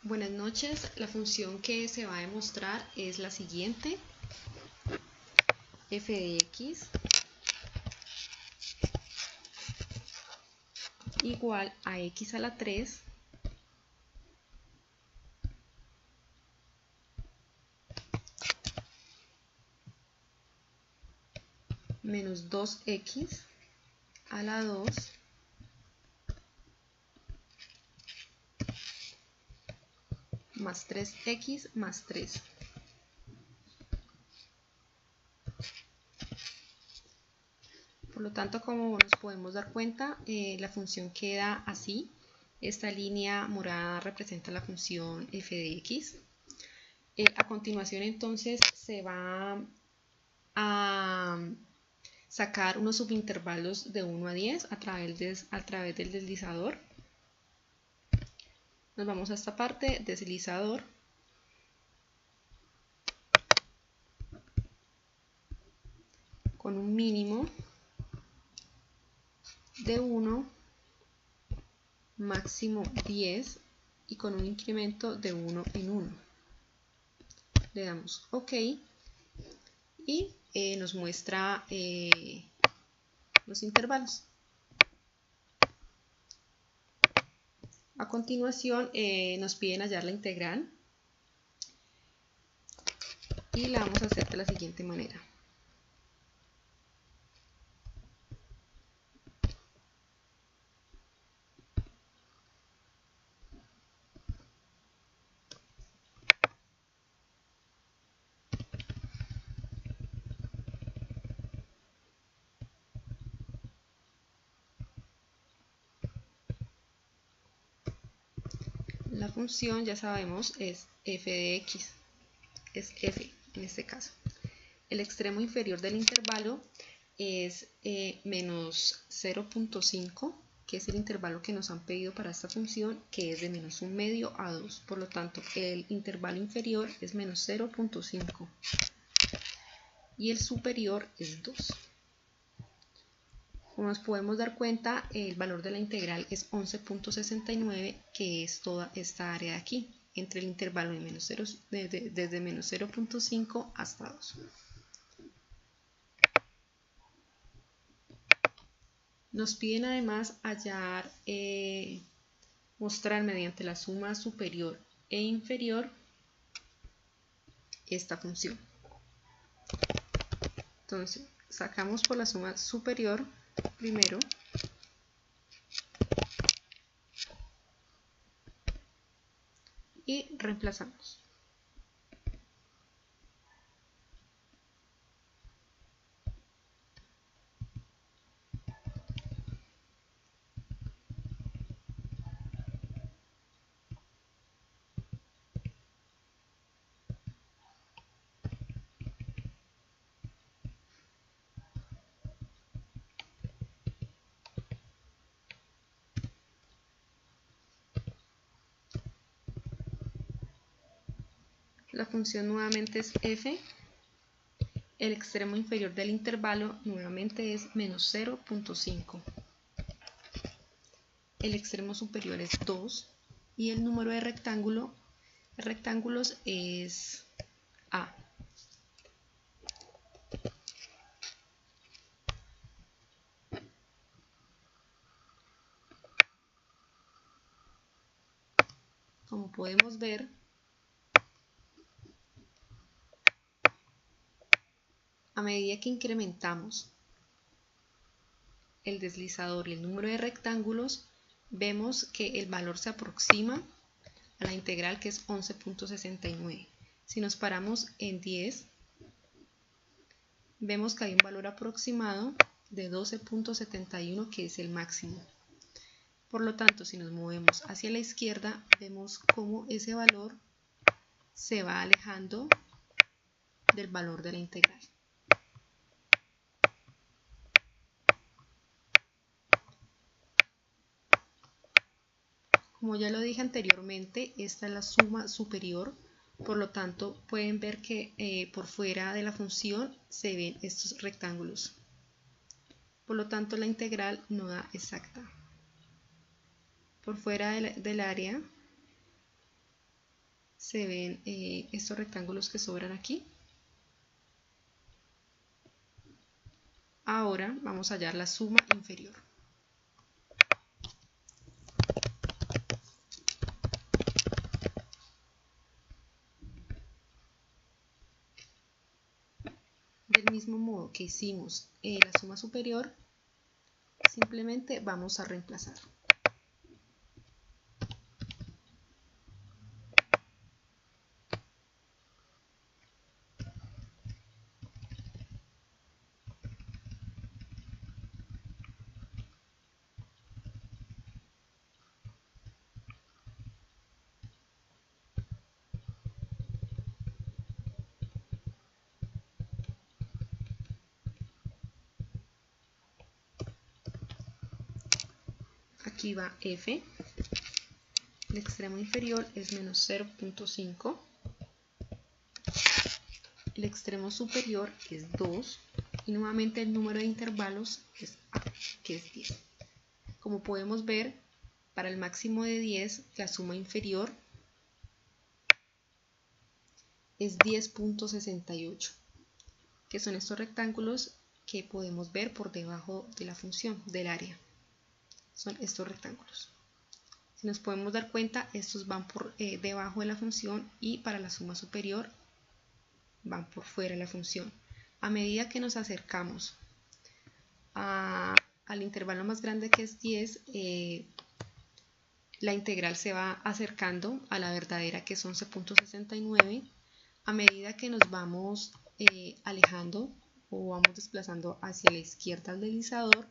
Buenas noches, la función que se va a demostrar es la siguiente: f de x igual a x a la 3 menos 2x a la 2 más 3x más 3. Por lo tanto, como nos podemos dar cuenta, la función queda así. Esta línea morada representa la función f de x. A continuación, entonces, se va a sacar unos subintervalos de 1 a 10 a través del deslizador. Nos vamos a esta parte, deslizador. Con un mínimo de 1, máximo 10 y con un incremento de 1 en 1. Le damos OK y nos muestra los intervalos. A continuación nos piden hallar la integral y la vamos a hacer de la siguiente manera. La función, ya sabemos, es f de x, es f en este caso. El extremo inferior del intervalo es menos 0.5, que es el intervalo que nos han pedido para esta función, que es de menos 1/2 a 2. Por lo tanto, el intervalo inferior es menos 0.5 y el superior es 2. Como nos podemos dar cuenta, el valor de la integral es 11.69, que es toda esta área de aquí, entre el intervalo de desde menos 0.5 hasta 2. Nos piden además hallar, mostrar mediante la suma superior e inferior esta función. Entonces, sacamos por la suma superior primero y reemplazamos. La función nuevamente es f. El extremo inferior del intervalo nuevamente es menos 0.5. El extremo superior es 2 y el número de rectángulos es a. Como podemos ver, a medida que incrementamos el deslizador y el número de rectángulos, vemos que el valor se aproxima a la integral, que es 11.69. Si nos paramos en 10, vemos que hay un valor aproximado de 12.71, que es el máximo. Por lo tanto, si nos movemos hacia la izquierda, vemos cómo ese valor se va alejando del valor de la integral. Como ya lo dije anteriormente, esta es la suma superior, por lo tanto pueden ver que por fuera de la función se ven estos rectángulos. Por lo tanto, la integral no da exacta. Por fuera del área se ven estos rectángulos que sobran aquí. Ahora vamos a hallar la suma inferior. Del mismo modo que hicimos la suma superior, simplemente vamos a reemplazar. Aquí va f, el extremo inferior es menos 0.5, el extremo superior es 2 y nuevamente el número de intervalos es a, que es 10. Como podemos ver, para el máximo de 10 la suma inferior es 10.68, que son estos rectángulos que podemos ver por debajo de la función del área. Son estos rectángulos. Si nos podemos dar cuenta, estos van por debajo de la función y para la suma superior van por fuera de la función. A medida que nos acercamos al intervalo más grande, que es 10, la integral se va acercando a la verdadera, que es 11.69. A medida que nos vamos alejando o vamos desplazando hacia la izquierda al deslizador,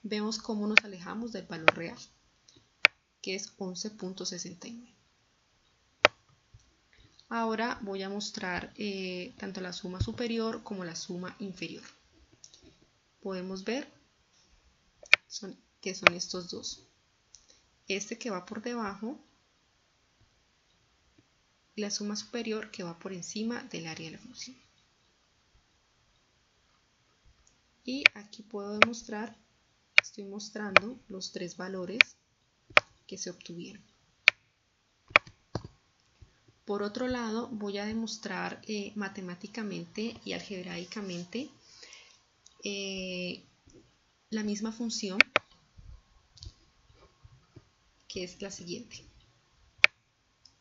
vemos cómo nos alejamos del valor real, que es 11.69. Ahora voy a mostrar tanto la suma superior como la suma inferior. Podemos ver que son estos dos. Este que va por debajo y la suma superior que va por encima del área de la función. Y aquí puedo demostrar, estoy mostrando los tres valores que se obtuvieron. Por otro lado, voy a demostrar matemáticamente y algebraicamente la misma función, que es la siguiente.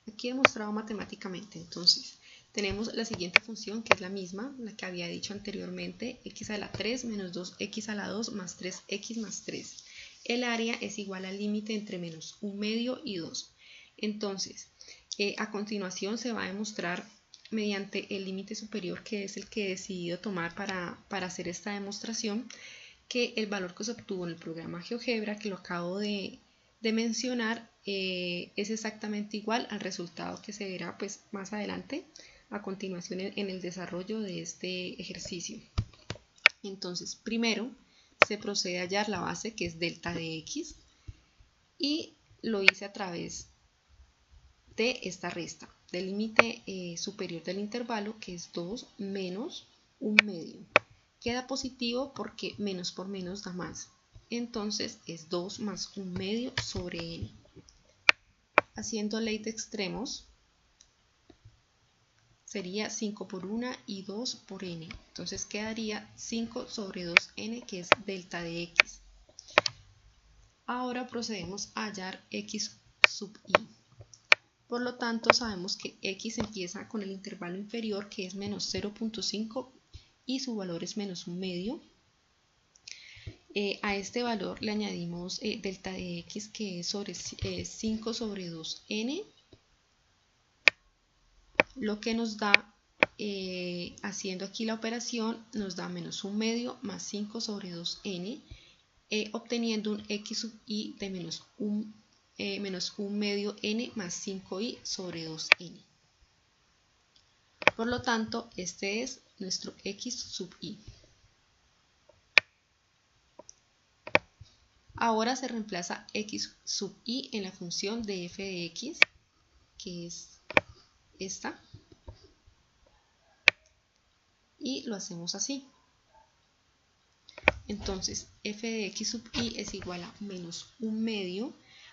Aquí he demostrado matemáticamente, entonces tenemos la siguiente función, que es la misma, la que había dicho anteriormente, x a la 3 menos 2x a la 2 más 3x más 3. El área es igual al límite entre menos 1 medio y 2. Entonces, a continuación se va a demostrar mediante el límite superior, que es el que he decidido tomar para hacer esta demostración, que el valor que se obtuvo en el programa GeoGebra, que lo acabo de mencionar, es exactamente igual al resultado que se verá pues más adelante a continuación en el desarrollo de este ejercicio. Entonces, primero se procede a hallar la base, que es delta de x, y lo hice a través de esta resta del límite superior del intervalo, que es 2 menos 1 medio. Queda positivo porque menos por menos da más. Entonces es 2 más 1 medio sobre n. Haciendo ley de extremos, sería 5 por 1 y 2 por n. Entonces quedaría 5 sobre 2n, que es delta de x. Ahora procedemos a hallar x sub i. Por lo tanto, sabemos que x empieza con el intervalo inferior, que es menos 0.5, y su valor es menos 1 medio. A este valor le añadimos delta de x, que es 5 sobre 2n, lo que nos da, haciendo aquí la operación, nos da menos 1 medio más 5 sobre 2n, obteniendo un x sub i de menos 1 medio n más 5i sobre 2n. Por lo tanto, este es nuestro x sub i. Ahora se reemplaza x sub i en la función de f de x, que es esta, y lo hacemos así. Entonces, f de x sub i es igual a menos 1 medio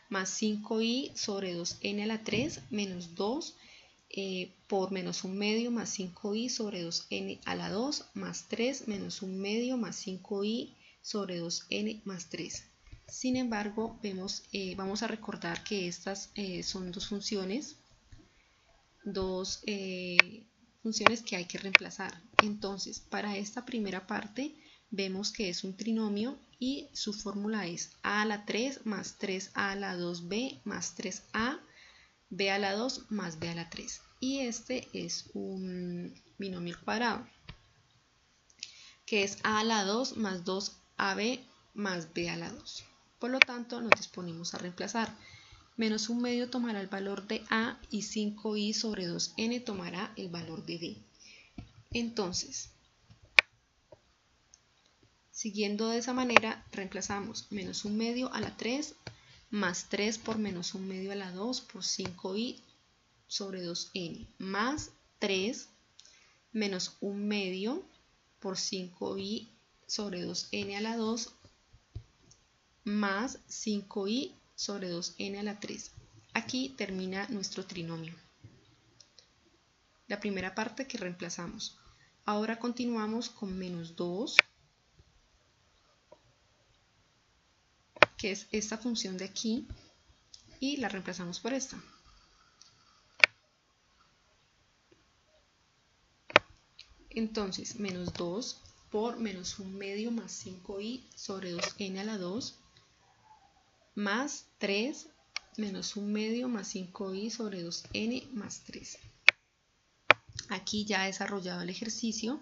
más 5i sobre 2n a la 3 menos 2 por menos 1 medio más 5i sobre 2n a la 2 más 3 menos 1 medio más 5i sobre 2n más 3. Sin embargo, vamos a recordar que estas son dos funciones que hay que reemplazar. Entonces, para esta primera parte vemos que es un trinomio y su fórmula es a a la 3 más 3a a la 2b más 3a, b a la 2 más b a la 3. Y este es un binomio al cuadrado, que es a la 2 más 2ab más b a la 2. Por lo tanto, nos disponemos a reemplazar. Menos 1 medio tomará el valor de a y 5i sobre 2n tomará el valor de b. Entonces, siguiendo de esa manera, reemplazamos menos 1 medio a la 3 más 3 por menos 1 medio a la 2 por 5i sobre 2n más 3 menos 1 medio por 5i sobre 2n a la 2 más 5i sobre 2n a la 3. Aquí termina nuestro trinomio. La primera parte que reemplazamos. Ahora continuamos con menos 2, que es esta función de aquí, y la reemplazamos por esta. Entonces, menos 2 por menos 1 medio más 5i sobre 2n a la 2 más 3 menos 1 medio más 5i sobre 2n más 3. Aquí ya he desarrollado el ejercicio,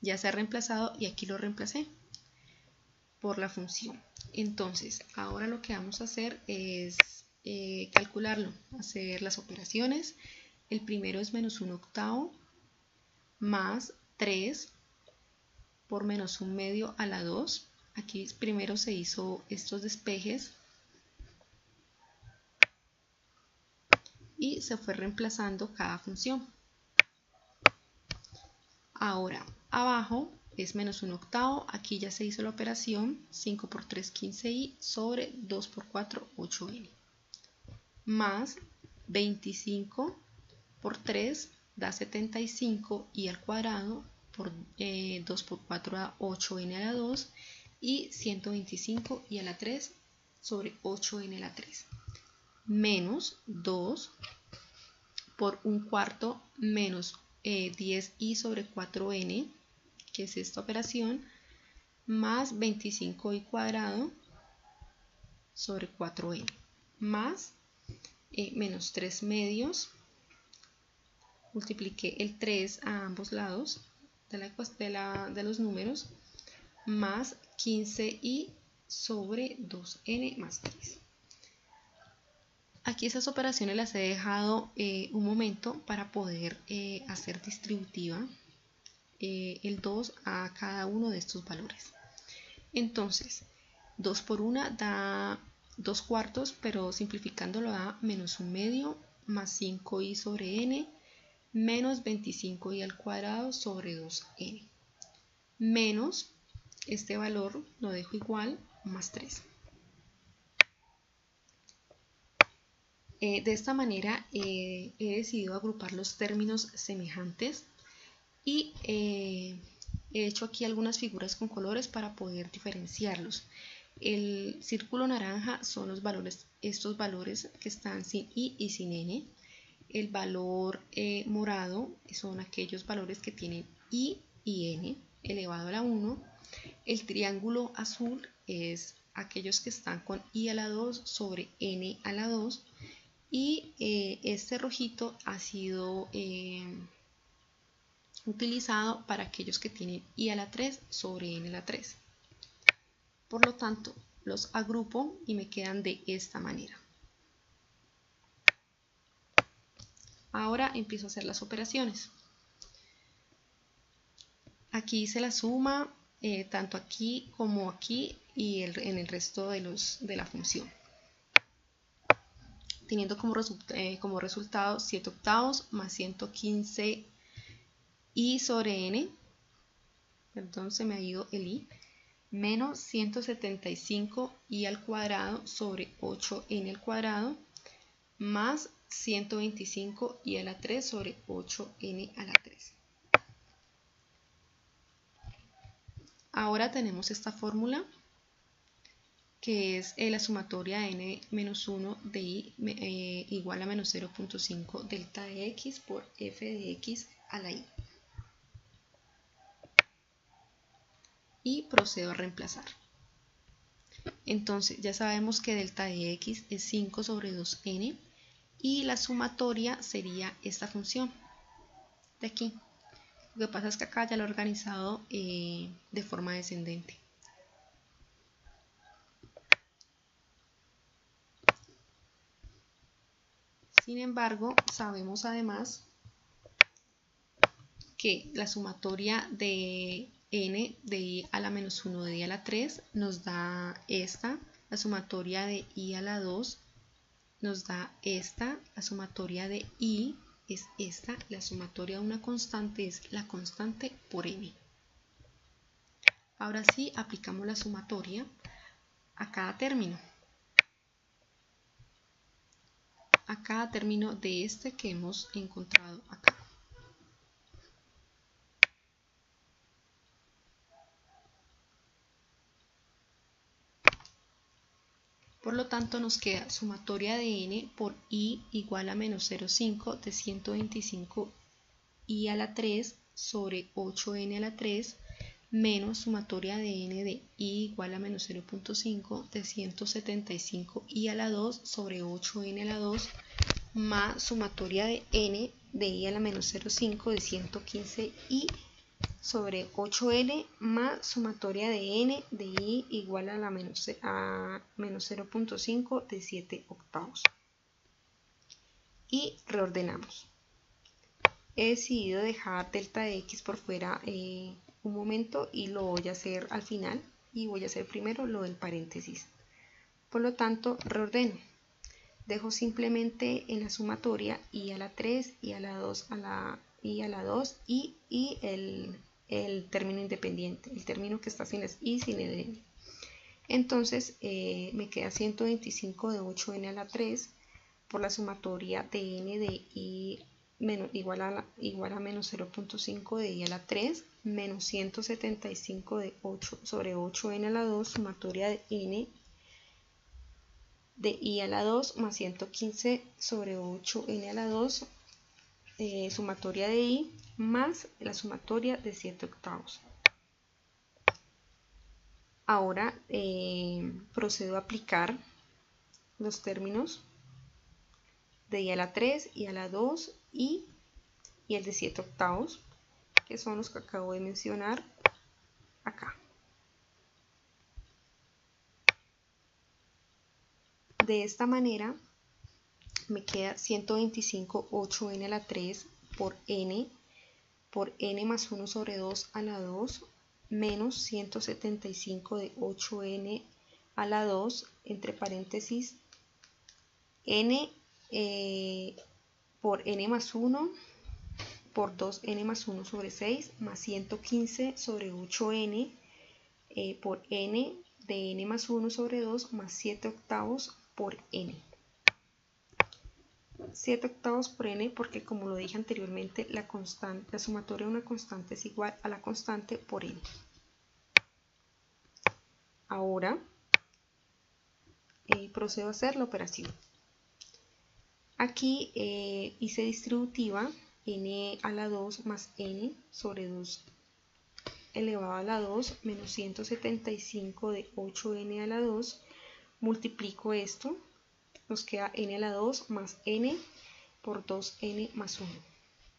ya se ha reemplazado y aquí lo reemplacé por la función. Entonces, ahora lo que vamos a hacer es calcularlo, hacer las operaciones. El primero es menos 1 octavo más 3 por menos 1 medio a la 2. Aquí primero se hizo estos despejes y se fue reemplazando cada función. Ahora, abajo es menos 1 octavo, aquí ya se hizo la operación, 5 por 3, 15i sobre 2 por 4, 8n. Más 25 por 3 da 75i al cuadrado, por 2 por 4 da 8n a la 2 y 125i a la 3 sobre 8n a la 3. Menos 2 por 1 cuarto menos 10i sobre 4n, que es esta operación, más 25i cuadrado sobre 4n, más menos 3 medios, multipliqué el 3 a ambos lados de los números, más 15i sobre 2n más 3. Aquí esas operaciones las he dejado un momento para poder hacer distributiva el 2 a cada uno de estos valores. Entonces, 2 por 1 da 2 cuartos, pero simplificándolo da menos 1 medio más 5i sobre n menos 25i al cuadrado sobre 2n. Menos este valor lo dejo igual, más 3. De esta manera he decidido agrupar los términos semejantes y he hecho aquí algunas figuras con colores para poder diferenciarlos. El círculo naranja son los valores, estos valores que están sin i y sin n. El valor morado son aquellos valores que tienen i y n elevado a la 1. El triángulo azul es aquellos que están con i a la 2 sobre n a la 2. Y este rojito ha sido utilizado para aquellos que tienen i a la 3 sobre n a la 3. Por lo tanto, los agrupo y me quedan de esta manera. Ahora empiezo a hacer las operaciones. Aquí hice la suma, tanto aquí como aquí y en el resto de la función. Teniendo como resultado 7 octavos más 115 i sobre n, perdón, se me ha ido el i, menos 175 i al cuadrado sobre 8n al cuadrado, más 125 y a la 3 sobre 8n a la 3. Ahora tenemos esta fórmula que es la sumatoria de n-1 de i igual a menos 0.5 delta de x por f de x a la i. Y procedo a reemplazar. Entonces ya sabemos que delta de x es 5 sobre 2n y la sumatoria sería esta función de aquí. Lo que pasa es que acá ya lo he organizado de forma descendente. Sin embargo, sabemos además que la sumatoria de n de i a la menos 1 de i a la 3 nos da esta, la sumatoria de i a la 2 nos da esta, la sumatoria de i es esta, la sumatoria de una constante es la constante por n. Ahora sí aplicamos la sumatoria a cada término. A cada término de este que hemos encontrado acá. Por lo tanto nos queda sumatoria de n por i igual a menos 0,5 de 125 i a la 3 sobre 8n a la 3 menos sumatoria de n de i igual a menos 0.5 de 175 i a la 2 sobre 8n a la 2 más sumatoria de n de i a la menos 0,5 de 115 i sobre 8n más sumatoria de n de i igual a la menos 0.5 de 7 octavos. Y reordenamos. He decidido dejar delta de x por fuera un momento y lo voy a hacer al final y voy a hacer primero lo del paréntesis. Por lo tanto, reordeno. Dejo simplemente en la sumatoria i a la 3, i a la 2, i a la 2 y el término independiente, el término que está sin las i, sin el n. Entonces me queda 125 de 8n a la 3 por la sumatoria de n de i igual a menos 0.5 de i a la 3 menos 175 de 8 sobre 8n a la 2 sumatoria de n de i a la 2 más 115 sobre 8n a la 2 sumatoria de i más la sumatoria de 7 octavos. Ahora procedo a aplicar los términos de i a la 3, i a la 2 y el de 7 octavos, que son los que acabo de mencionar acá. De esta manera me queda 125 8n a la 3 por n más 1 sobre 2 a la 2 menos 175 de 8n a la 2 entre paréntesis n por n más 1 por 2n más 1 sobre 6 más 115 sobre 8n por n de n más 1 sobre 2 más 7 octavos por n. 7 octavos por n porque, como lo dije anteriormente, la sumatoria de una constante es igual a la constante por n. Ahora procedo a hacer la operación. Aquí hice distributiva n a la 2 más n sobre 2 elevado a la 2 menos 175 de 8n a la 2. Multiplico esto. Nos queda n a la 2 más n por 2n más 1,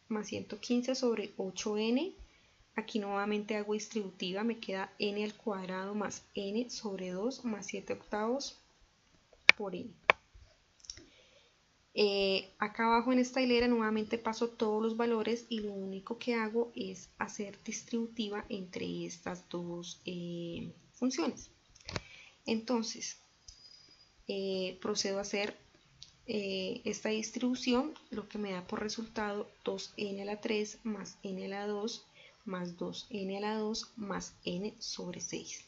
más 115 sobre 8n. Aquí nuevamente hago distributiva, me queda n al cuadrado más n sobre 2 más 7 octavos por n. Acá abajo en esta hilera nuevamente paso todos los valores y lo único que hago es hacer distributiva entre estas dos funciones. Entonces, procedo a hacer esta distribución, lo que me da por resultado 2n a la 3 más n a la 2 más 2n a la 2 más n sobre 6.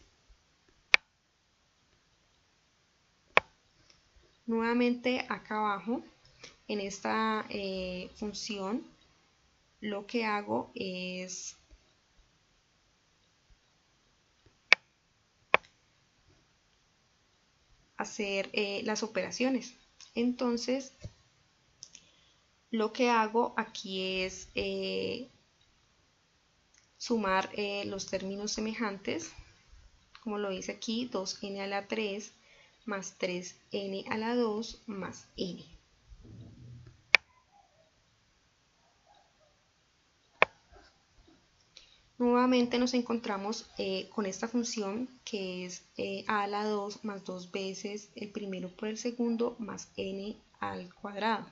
Nuevamente acá abajo en esta función lo que hago es hacer las operaciones. Entonces, lo que hago aquí es sumar los términos semejantes, como lo dice aquí, 2n a la 3 más 3n a la 2 más n. Nuevamente nos encontramos con esta función que es a la 2 más 2 veces el primero por el segundo más n al cuadrado.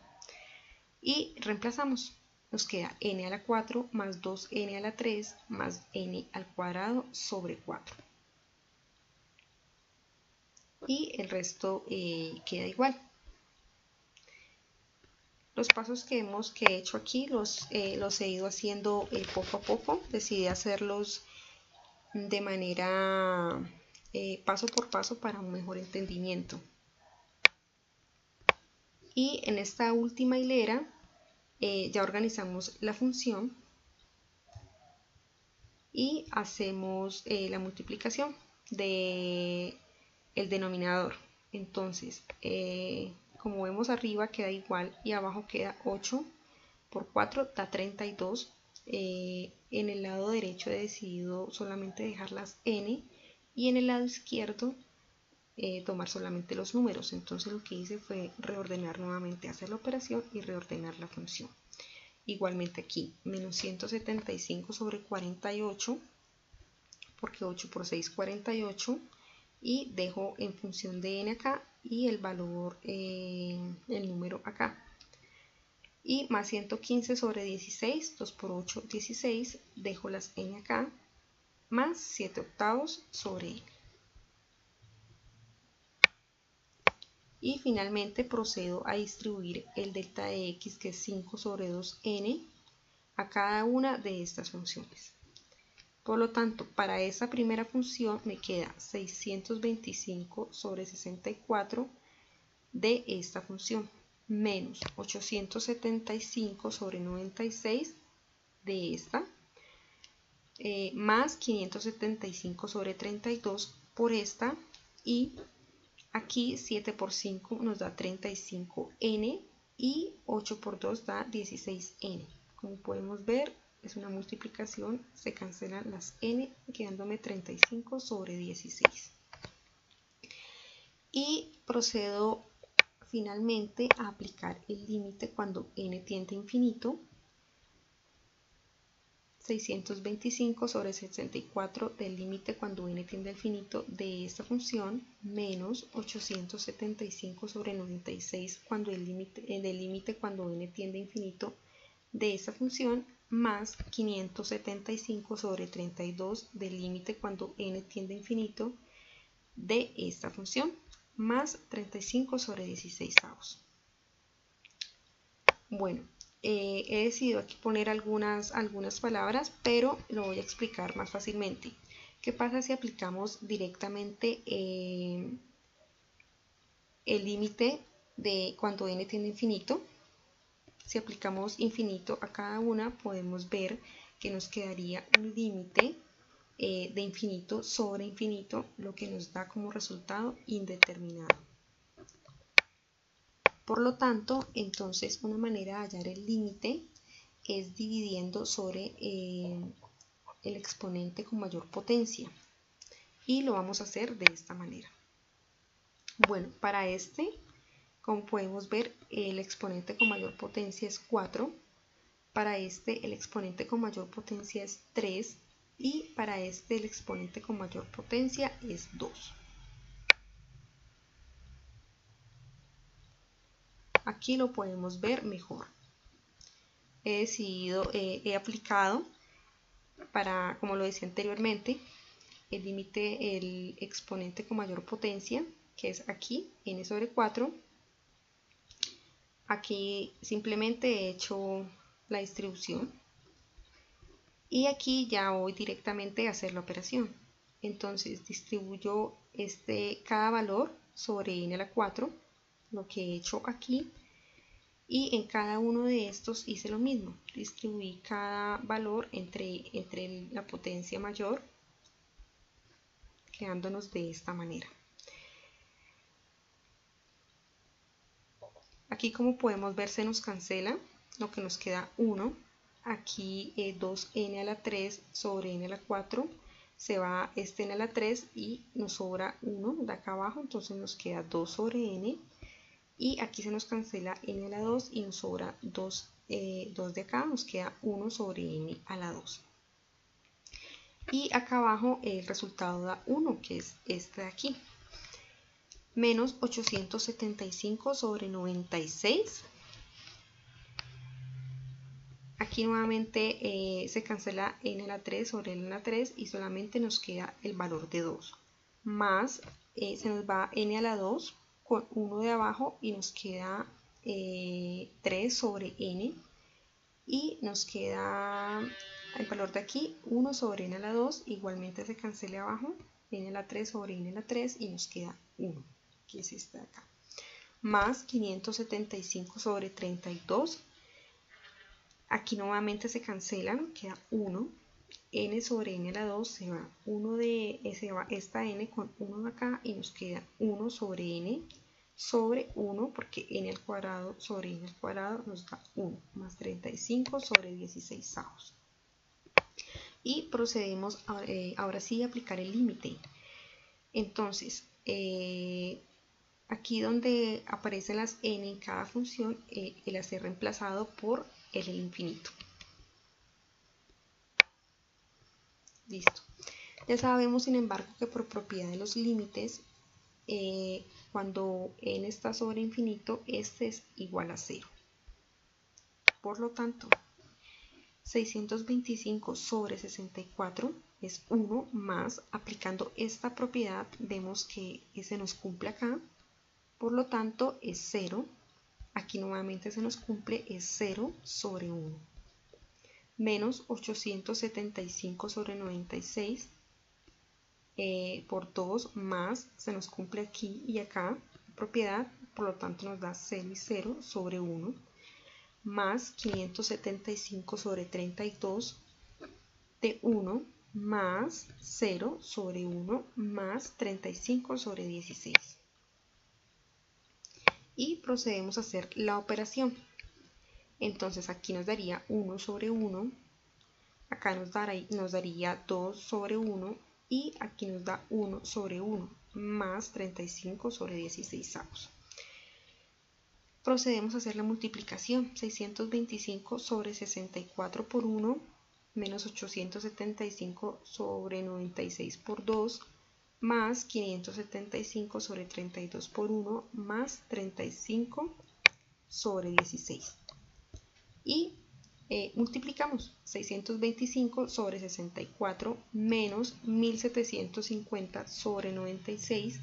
Y reemplazamos. Nos queda n a la 4 más 2n a la 3 más n al cuadrado sobre 4. Y el resto queda igual. Los pasos que he hecho aquí los he ido haciendo poco a poco. Decidí hacerlos de manera paso por paso para un mejor entendimiento. Y en esta última hilera ya organizamos la función y hacemos la multiplicación del denominador. Entonces, como vemos arriba queda igual y abajo queda 8 por 4 da 32. En el lado derecho he decidido solamente dejar las n y en el lado izquierdo tomar solamente los números. Entonces lo que hice fue reordenar nuevamente, hacer la operación y reordenar la función. Igualmente aquí, menos 175 sobre 48, porque 8 por 6 48, y dejo en función de n acá y el valor, el número acá. Y más 115 sobre 16, 2 por 8, 16, dejo las n acá, más 7 octavos sobre n. Y finalmente procedo a distribuir el delta de x, que es 5 sobre 2n, a cada una de estas funciones. Por lo tanto, para esa primera función me queda 625 sobre 64 de esta función, menos 875 sobre 96 de esta, más 575 sobre 32 por esta, y aquí 7 por 5 nos da 35n y 8 por 2 da 16n. Como podemos ver, es una multiplicación, se cancelan las n, quedándome 35 sobre 16. Y procedo finalmente a aplicar el límite cuando n tiende a infinito. 625 sobre 64 del límite cuando n tiende al infinito de esta función, menos 875 sobre 96 cuando del límite cuando n tiende a infinito de esta función, más 575 sobre 32 del límite cuando n tiende a infinito de esta función, más 35 sobre 16 avos. Bueno, he decidido aquí poner algunas palabras, pero lo voy a explicar más fácilmente. ¿Qué pasa si aplicamos directamente el límite de cuando n tiende a infinito? Si aplicamos infinito a cada una, podemos ver que nos quedaría un límite de infinito sobre infinito, lo que nos da como resultado indeterminado. Por lo tanto, entonces una manera de hallar el límite es dividiendo sobre el exponente con mayor potencia, y lo vamos a hacer de esta manera. Bueno, para este, como podemos ver, el exponente con mayor potencia es 4, para este el exponente con mayor potencia es 3 y para este el exponente con mayor potencia es 2. Aquí lo podemos ver mejor. He aplicado para, como lo decía anteriormente, el límite, el exponente con mayor potencia, que es aquí, n sobre 4. Aquí simplemente he hecho la distribución y aquí ya voy directamente a hacer la operación. Entonces distribuyo cada valor sobre n a la 4, lo que he hecho aquí, Y en cada uno de estos hice lo mismo, distribuí cada valor entre la potencia mayor, quedándonos de esta manera. Aquí, como podemos ver, se nos cancela, lo que nos queda 1. Aquí 2n a la 3 sobre n a la 4, se va este n a la 3 y nos sobra 1 de acá abajo, entonces nos queda 2 sobre n. Y aquí se nos cancela n a la 2 y nos sobra 2 de acá, nos queda 1 sobre n a la 2. Y acá abajo el resultado da 1, que es este de aquí. Menos 875 sobre 96. Aquí nuevamente se cancela n a la 3 sobre n a la 3 y solamente nos queda el valor de 2. Más se nos va n a la 2 con 1 de abajo y nos queda 3 sobre n. Y nos queda el valor de aquí, 1 sobre n a la 2, igualmente se cancela abajo, n a la 3 sobre n a la 3 y nos queda 1, que es esta de acá. Más 575 sobre 32. Aquí nuevamente se cancelan, queda 1. N sobre n a la 2 se va esta n con 1 de acá y nos queda 1 sobre n sobre 1, porque n al cuadrado sobre n al cuadrado nos da 1, más 35 sobre 16 avos. Y procedemos ahora sí a aplicar el límite. Entonces, aquí donde aparecen las n en cada función, el hacer reemplazado por el infinito. Listo. Ya sabemos, sin embargo, que por propiedad de los límites, cuando n está sobre infinito, este es igual a 0. Por lo tanto, 625 sobre 64 es 1 más, aplicando esta propiedad, vemos que se nos cumple acá, por lo tanto es 0. Aquí nuevamente se nos cumple, es 0 sobre 1. Menos 875 sobre 96 por 2 más, se nos cumple aquí y acá, propiedad, por lo tanto nos da 0 y 0 sobre 1, más 575 sobre 32 de 1 más 0 sobre 1 más 35 sobre 16. Y procedemos a hacer la operación. Entonces aquí nos daría 1 sobre 1, acá nos daría 2 sobre 1 y aquí nos da 1 sobre 1 más 35 sobre 16 avos. Procedemos a hacer la multiplicación. 625 sobre 64 por 1 menos 875 sobre 96 por 2 más 575 sobre 32 por 1 más 35 sobre 16. Y multiplicamos 625 sobre 64 menos 1750 sobre 96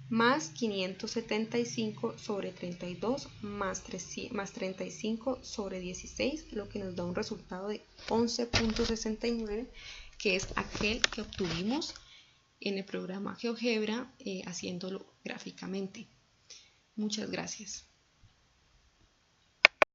más 575 sobre 32 más 35 sobre 16, lo que nos da un resultado de 11.69, que es aquel que obtuvimos en el programa GeoGebra haciéndolo gráficamente. Muchas gracias.